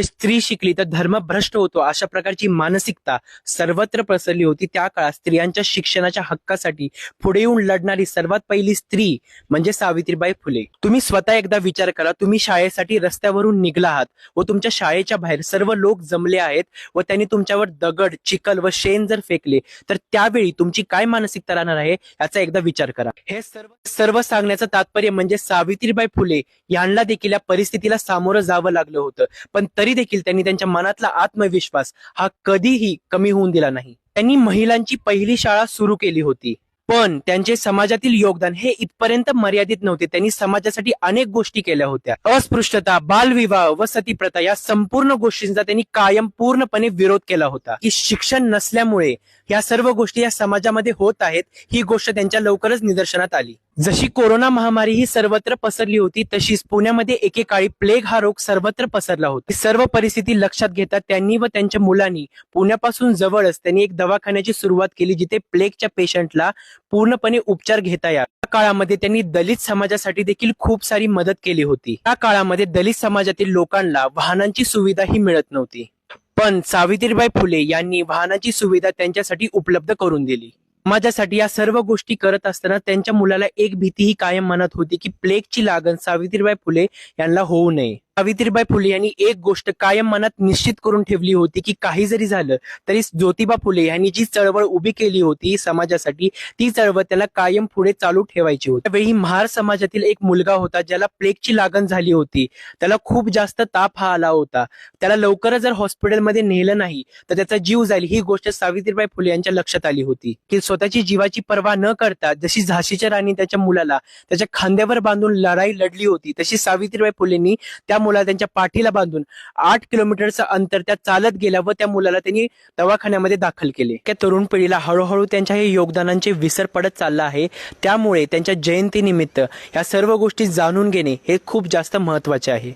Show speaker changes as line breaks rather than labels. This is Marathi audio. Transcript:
स्त्री शिकली तर धर्म भ्रष्ट होतो अशा प्रकारची मानसिकता सर्वत्र पसरली होती. त्या काळात स्त्रियांच्या शिक्षणाच्या हक्कासाठी पुढे येऊन लढणारी सर्वात पहिली स्त्री म्हणजे सावित्रीबाई फुले. तुम्ही स्वतः एकदा विचार करा, तुम्ही शाळेसाठी रस्त्यावरून निघला आहात व तुमच्या शाळेच्या बाहेर सर्व लोक जमले आहेत व त्यांनी तुमच्यावर दगड, चिखल व शेण जर फेकले तर त्यावेळी तुमची काय मानसिकता राहणार आहे याचा एकदा विचार करा. हे सर्व सांगण्याचं तात्पर्य म्हणजे सावित्रीबाई फुले यांना देखील या परिस्थितीला सामोरं जावं लागलं होतं, पण तरी देखील त्यांनी त्यांच्या मनातला आत्मविश्वास हा कधीही कमी होऊन दिला नाही. त्यांनी महिलांची पहिली शाळा सुरू केली होती, पण त्यांचे समाजातील योगदान हे इथपर्यंत मर्यादित नव्हते. त्यांनी समाजासाठी अनेक गोष्टी केल्या होत्या. अस्पृश्यता, बालविवाह व सतीप्रथा या संपूर्ण गोष्टींचा त्यांनी कायम पूर्णपणे विरोध केला होता. की शिक्षण नसल्यामुळे या सर्व गोष्टी या समाजामध्ये होत आहेत ही गोष्ट त्यांच्या लवकरच निदर्शनात आली. जशी कोरोना महामारी ही सर्वत्र पसरली होती तशीच पुण्यामध्ये एकेकाळी प्लेग हा रोग सर्वत्र पसरला होता. सर्व परिस्थिती लक्षात घेता त्यांनी व त्यांच्या मुलांनी पुण्यापासून जवळच त्यांनी एक दवाखान्याची सुरुवात केली जिथे प्लेगच्या पेशंटला पूर्णपणे उपचार घेता यावे. त्या काळामध्ये त्यांनी दलित समाजासाठी देखील खूप सारी मदत केली होती. त्या काळामध्ये दलित समाजातील लोकांना वाहनांची सुविधा ही मिळत नव्हती, पण सावित्रीबाई फुले यांनी वाहनाची सुविधा त्यांच्यासाठी उपलब्ध करून दिली. समाजासाठी या सर्व गोष्टी करत असताना त्यांच्या मुलाला एक भीतीही कायम मनात होती की प्लेगची लागण सावित्रीबाई फुले यांना होऊ नये. सावित्रीबाई फुले यांनी एक गोष्ट कायम मनात निश्चित करून ठेवली होती की काही जरी झालं तरी ज्योतिबा फुले यांनी जी चळवळ उभी केली होती समाजासाठी ती चळवळ त्याला कायम पुढे चालू ठेवायची होती. त्यावेळी महार समाजातील एक मुलगा होता ज्याला प्लेगची लागण झाली होती. त्याला खूप जास्त ताप हा आला होता. त्याला लवकरच जर हॉस्पिटलमध्ये नेलं नाही तर त्याचा जीव जाईल ही गोष्ट सावित्रीबाई फुले यांच्या लक्षात आली होती. की स्वतःची जीवाची पर्वा न करता जशी झाशीच्या राणी त्याच्या मुलाला त्याच्या खांद्यावर बांधून लढाई लढली होती तशी सावित्रीबाई फुलेंनी त्या मुलाला त्यांच्या पाठीला बांधून 8 किलोमीटरचं अंतर त्या चालत गेल्या व त्या मुलाला त्यांनी दवाखान्यामध्ये दाखल केले. त्या तरुण पिढीला हळूहळू त्यांच्या हे योगदानांचे विसर पडत चालला आहे. त्यामुळे त्यांच्या जयंतीनिमित्त या सर्व गोष्टी जाणून घेणे हे खूप जास्त महत्त्वाचे आहे.